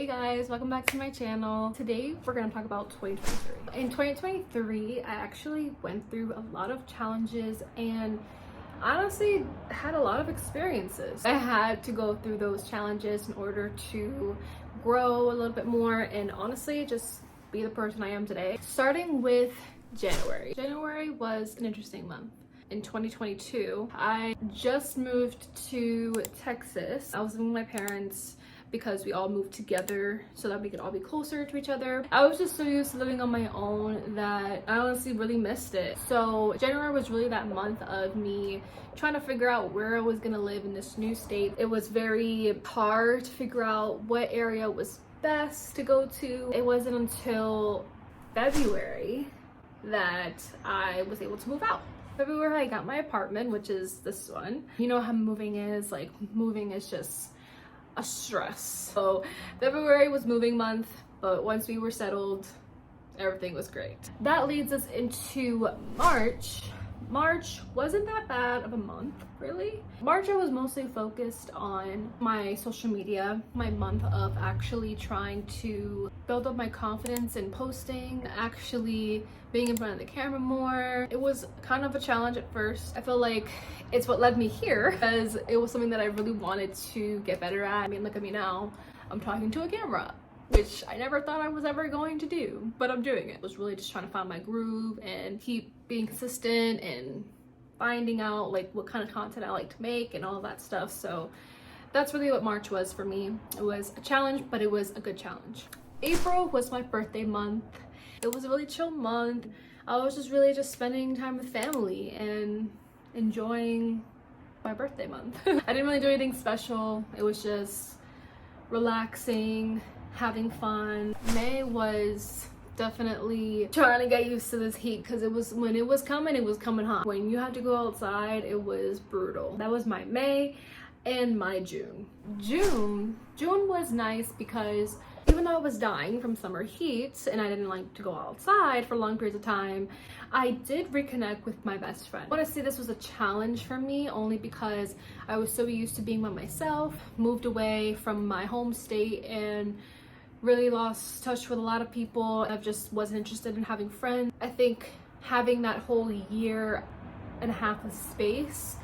guys, welcome back to my channel. Today we're gonna talk about 2023. In 2023, I actually went through a lot of challenges and honestly had a lot of experiences. I had to go through those challenges in order to grow a little bit more and honestly just be the person I am today. Starting with January. January was an interesting month. In 2022, I just moved to Texas. I was living with my parents because we all moved together so that we could all be closer to each other. I was just so used to living on my own that I honestly really missed it. So January was really that month of me trying to figure out where I was gonna live in this new state. It was very hard to figure out what area was best to go to. It wasn't until February that I was able to move out. February, I got my apartment, which is this one. You know how moving is, like moving is just a stress. So February was moving month, but once we were settled, everything was great. That leads us into March. March wasn't that bad of a month, really. March I was mostly focused on my social media, my month of actually trying to build up my confidence in posting, actually being in front of the camera more. It was kind of a challenge at first. I feel like it's what led me here because it was something that I really wanted to get better at. I mean, look at me now. I'm talking to a camera, which I never thought I was ever going to do, but I'm doing it. I was really just trying to find my groove and keep being consistent and finding out like what kind of content I like to make and all that stuff. So that's really what March was for me. It was a challenge, but it was a good challenge. April was my birthday month. It was a really chill month. I was just really just spending time with family and enjoying my birthday month. I didn't really do anything special. It was just relaxing, having fun. May was definitely trying to get used to this heat because when it was coming hot. When you had to go outside, it was brutal. That was my May and my June. June was nice because even though I was dying from summer heat and I didn't like to go outside for long periods of time, I did reconnect with my best friend. I want to say this was a challenge for me only because I was so used to being by myself, moved away from my home state and really lost touch with a lot of people. I just wasn't interested in having friends. I think having that whole year and a half of space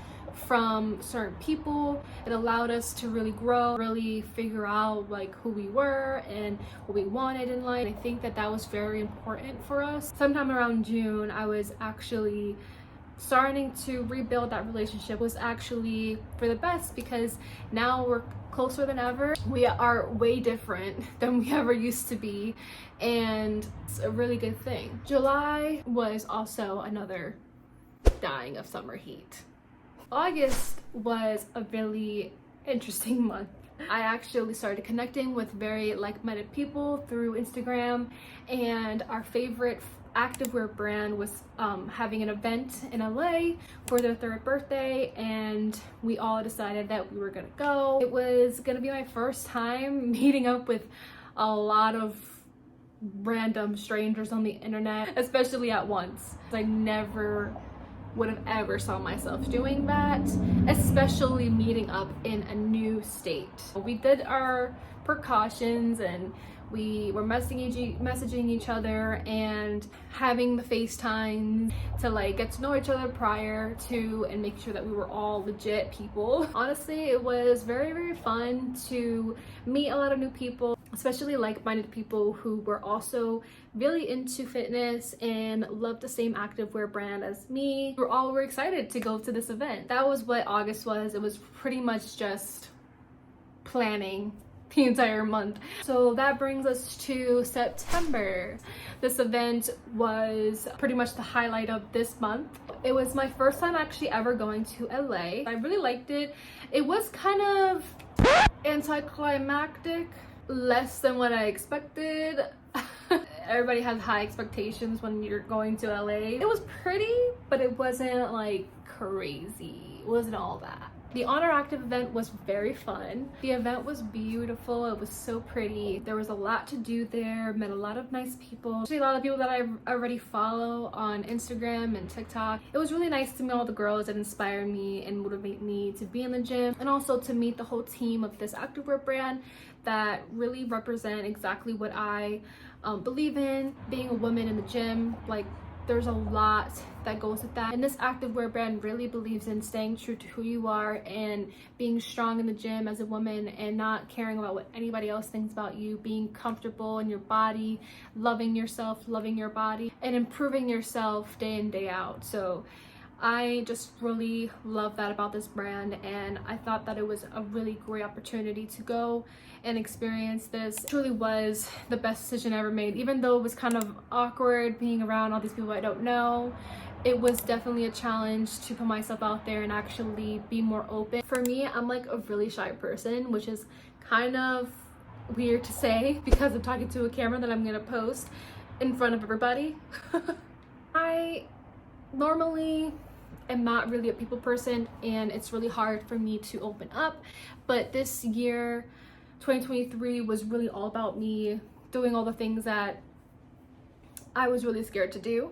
from certain people, it allowed us to really grow, really figure out like who we were and what we wanted in life. I think that was very important for us. Sometime around June, I was actually starting to rebuild that relationship. It was actually for the best because now we're closer than ever. We are way different than we ever used to be and it's a really good thing. July was also another dying of summer heat. August was a really interesting month. I actually started connecting with very like-minded people through Instagram and our favorite activewear brand was having an event in LA for their 3rd birthday and we all decided that we were gonna go. It was gonna be my first time meeting up with a lot of random strangers on the internet, especially at once. I never would have ever saw myself doing that, especially meeting up in a new state. We did our precautions and we were messaging each other and having the FaceTime to like get to know each other prior to and make sure that we were all legit people. Honestly, it was very, very fun to meet a lot of new people, especially like-minded people who were also really into fitness and loved the same activewear brand as me. We were excited to go to this event. That was what August was. It was pretty much just planning the entire month. So that brings us to September. This event was pretty much the highlight of this month. It was my first time actually ever going to LA. I really liked it. It was kind of anticlimactic, less than what I expected. Everybody has high expectations when you're going to LA. It was pretty, but it wasn't like crazy. It wasn't all that. The Honor Active event was very fun. The event was beautiful. It was so pretty. There was a lot to do there. Met a lot of nice people. Actually, a lot of people that I already follow on Instagram and TikTok. It was really nice to meet all the girls that inspire me and motivate me to be in the gym, and also to meet the whole team of this activewear brand that really represent exactly what I believe in, being a woman in the gym. Like, there's a lot that goes with that, and this activewear brand really believes in staying true to who you are and being strong in the gym as a woman and not caring about what anybody else thinks about you, being comfortable in your body, loving yourself, loving your body, and improving yourself day in, day out. So I just really love that about this brand, and I thought that it was a really great opportunity to go and experience this. It truly was the best decision I ever made. Even though it was kind of awkward being around all these people I don't know, it was definitely a challenge to put myself out there and actually be more open. For me, I'm like a really shy person, which is kind of weird to say because I'm talking to a camera that I'm gonna post in front of everybody. I normally am not really a people person, and it's really hard for me to open up, but this year 2023 was really all about me doing all the things that I was really scared to do.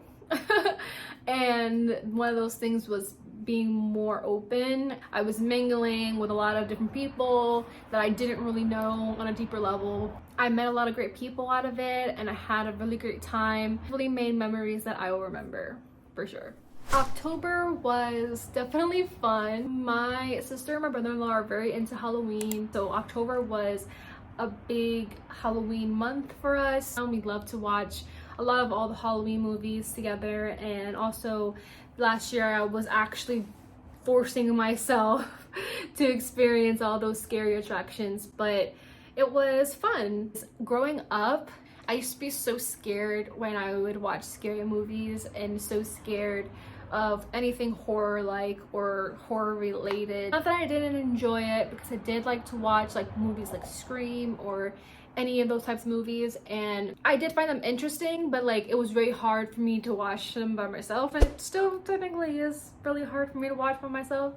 And one of those things was being more open. I was mingling with a lot of different people that I didn't really know on a deeper level. I met a lot of great people out of it, and I had a really great time. Really made memories that I will remember for sure. October was definitely fun. My sister and my brother-in-law are very into Halloween, so October was a big Halloween month for us. We love to watch a lot of all the Halloween movies together, and also last year I was actually forcing myself to experience all those scary attractions, but it was fun. Growing up, I used to be so scared when I would watch scary movies, and so scared of anything horror like or horror related. Not that I didn't enjoy it, because I did like to watch like movies like Scream or any of those types of movies, and I did find them interesting, but like it was very hard for me to watch them by myself, and it still technically is really hard for me to watch by myself.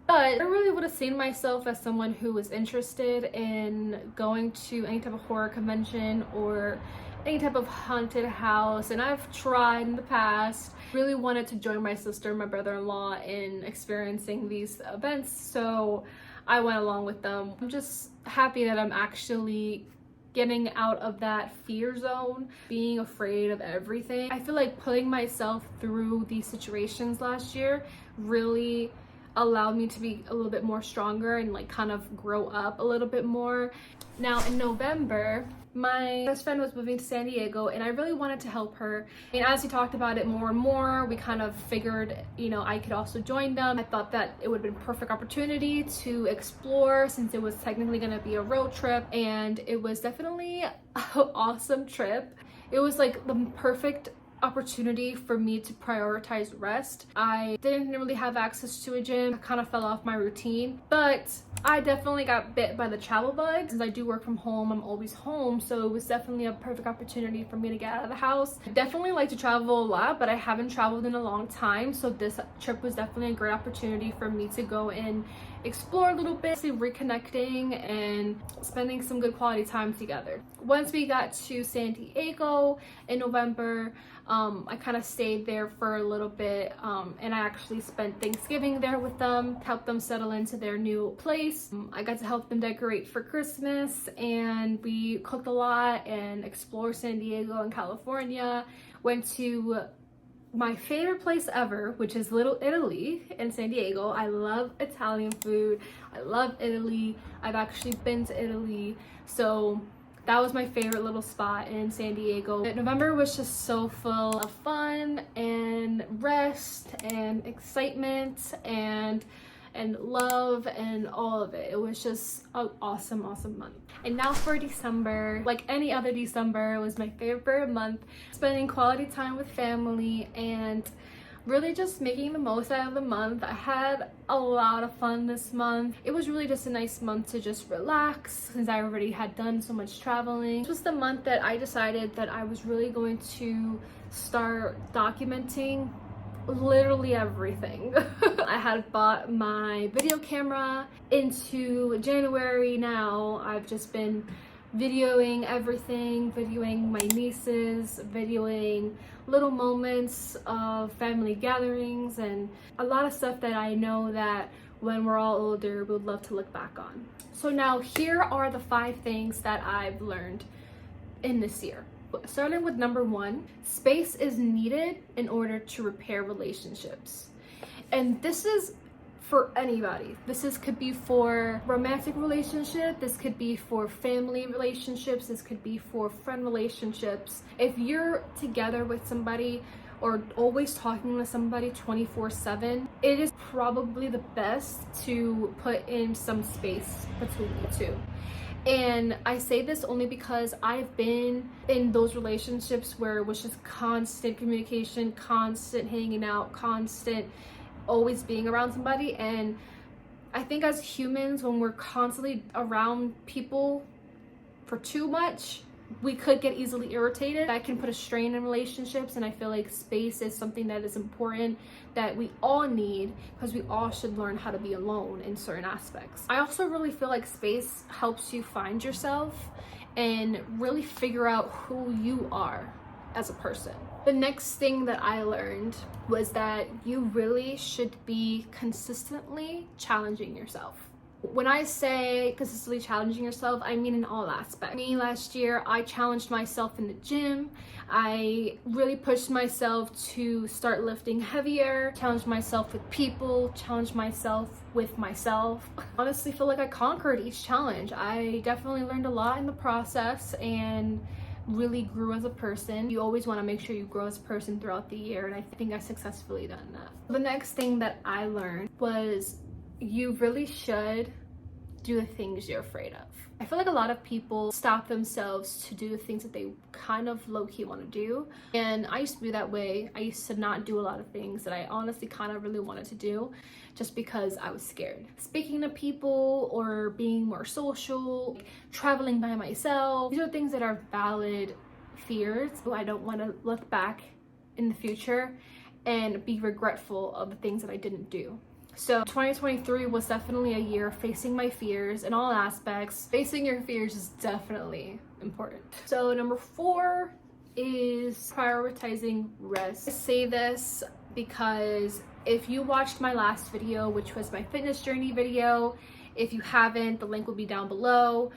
But I really would have seen myself as someone who was interested in going to any type of horror convention or any type of haunted house, and I've tried in the past. Really wanted to join my sister and my brother-in-law in experiencing these events, so I went along with them. I'm just happy that I'm actually getting out of that fear zone, being afraid of everything. I feel like putting myself through these situations last year really allowed me to be a little bit more stronger and like kind of grow up a little bit more. Now in November, my best friend was moving to San Diego, and I really wanted to help her. And as we talked about it more and more, we kind of figured, you know, I could also join them. I thought that it would have been a perfect opportunity to explore, since it was technically going to be a road trip, and it was definitely an awesome trip. It was like the perfect opportunity for me to prioritize rest. I didn't really have access to a gym. I kind of fell off my routine, but I definitely got bit by the travel bug. Since I do work from home, I'm always home, so it was definitely a perfect opportunity for me to get out of the house. I definitely like to travel a lot, but I haven't traveled in a long time, so this trip was definitely a great opportunity for me to go and explore a little bit, reconnecting and spending some good quality time together. Once we got to San Diego in November, I kind of stayed there for a little bit, and I actually spent Thanksgiving there with them, helped them settle into their new place. I got to help them decorate for Christmas, and we cooked a lot and explored San Diego and California. Went to my favorite place ever, which is Little Italy in San Diego. I love Italian food. I love Italy. I've actually been to Italy, so that was my favorite little spot in San Diego. November was just so full of fun and rest and excitement and love and all of it. It was just an awesome month. And now for December, like any other December, it was my favorite month. Spending quality time with family and really just making the most out of the month. I had a lot of fun this month. It was really just a nice month to just relax, since I already had done so much traveling. This was the month that I decided that I was really going to start documenting literally everything. I had bought my video camera into January. Now I've just been videoing everything, videoing my nieces, videoing little moments of family gatherings, and a lot of stuff that I know that when we're all older we would love to look back on. So now here are the 5 things that I've learned in this year. Starting with number 1, space is needed in order to repair relationships. And this is for anybody. Could be for romantic relationship, this could be for family relationships, this could be for friend relationships. If you're together with somebody or always talking to somebody 24/7, it is probably the best to put in some space between you two. And I say this only because I've been in those relationships where it was just constant communication, constant hanging out, constant always being around somebody. And I think as humans, when we're constantly around people for too much, we could get easily irritated. That can put a strain in relationships, and I feel like space is something that is important that we all need, because we all should learn how to be alone in certain aspects. I also really feel like space helps you find yourself and really figure out who you are as a person. The next thing that I learned was that you really should be consistently challenging yourself. When I say consistently challenging yourself, I mean in all aspects. Last year, I challenged myself in the gym. I really pushed myself to start lifting heavier, challenged myself with people, challenged myself with myself. Honestly, feel like I conquered each challenge. I definitely learned a lot in the process and really grew as a person. You always want to make sure you grow as a person throughout the year, and I think I successfully done that. The next thing that I learned was you really should do the things you're afraid of. I feel like a lot of people stop themselves to do the things that they kind of low-key want to do, and I used to be that way. I used to not do a lot of things that I honestly kind of really wanted to do just because I was scared. Speaking to people or being more social, traveling by myself, these are things that are valid fears. I don't want to look back in the future and be regretful of the things that I didn't do. So 2023 was definitely a year of facing my fears in all aspects. Facing your fears is definitely important. So number 4 is prioritizing rest. I say this because if you watched my last video, which was my fitness journey video, if you haven't, the link will be down below.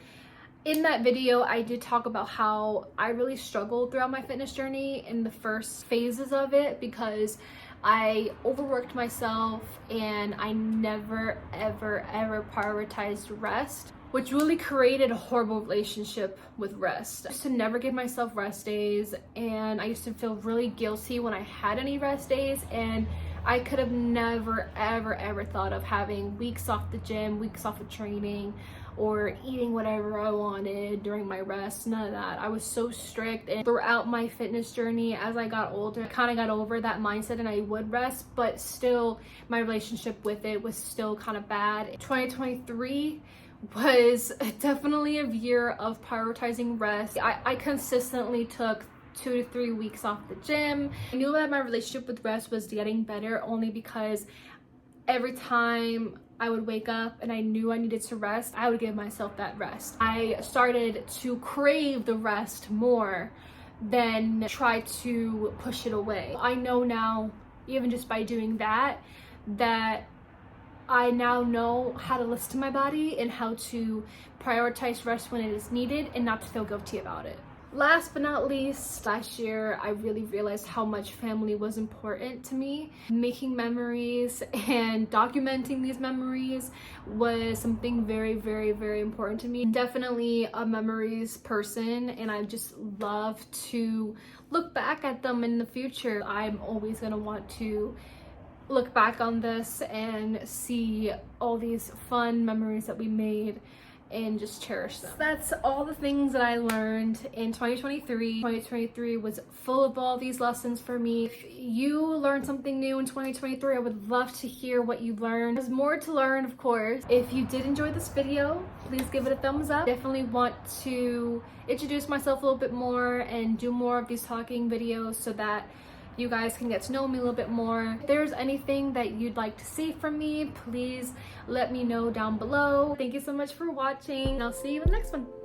In that video, I did talk about how I really struggled throughout my fitness journey in the first phases of it because I overworked myself and I never ever prioritized rest, which really created a horrible relationship with rest. I used to never give myself rest days, and I used to feel really guilty when I had any rest days, and I could have never ever thought of having weeks off the gym, weeks off of training, or eating whatever I wanted during my rest. None of that. I was so strict, and throughout my fitness journey as I got older, I kind of got over that mindset and I would rest, but still my relationship with it was still kind of bad. 2023 was definitely a year of prioritizing rest. I consistently took 2 to 3 weeks off the gym. I knew that my relationship with rest was getting better only because every time I would wake up and I knew I needed to rest, I would give myself that rest. I started to crave the rest more than try to push it away. I know now, even just by doing that, that I now know how to listen to my body and how to prioritize rest when it is needed and not to feel guilty about it. Last but not least, last year I really realized how much family was important to me. Making memories and documenting these memories was something very important to me. Definitely a memories person, and I just love to look back at them in the future. I'm always gonna want to look back on this and see all these fun memories that we made and just cherish them. That's all the things that I learned in 2023. 2023 was full of all these lessons for me. If you learned something new in 2023, I would love to hear what you learned. There's more to learn, of course. If you did enjoy this video, please give it a thumbs up. Definitely want to introduce myself a little bit more and do more of these talking videos so that you guys can get to know me a little bit more. If there's anything that you'd like to see from me, please let me know down below. Thank you so much for watching, and I'll see you in the next one.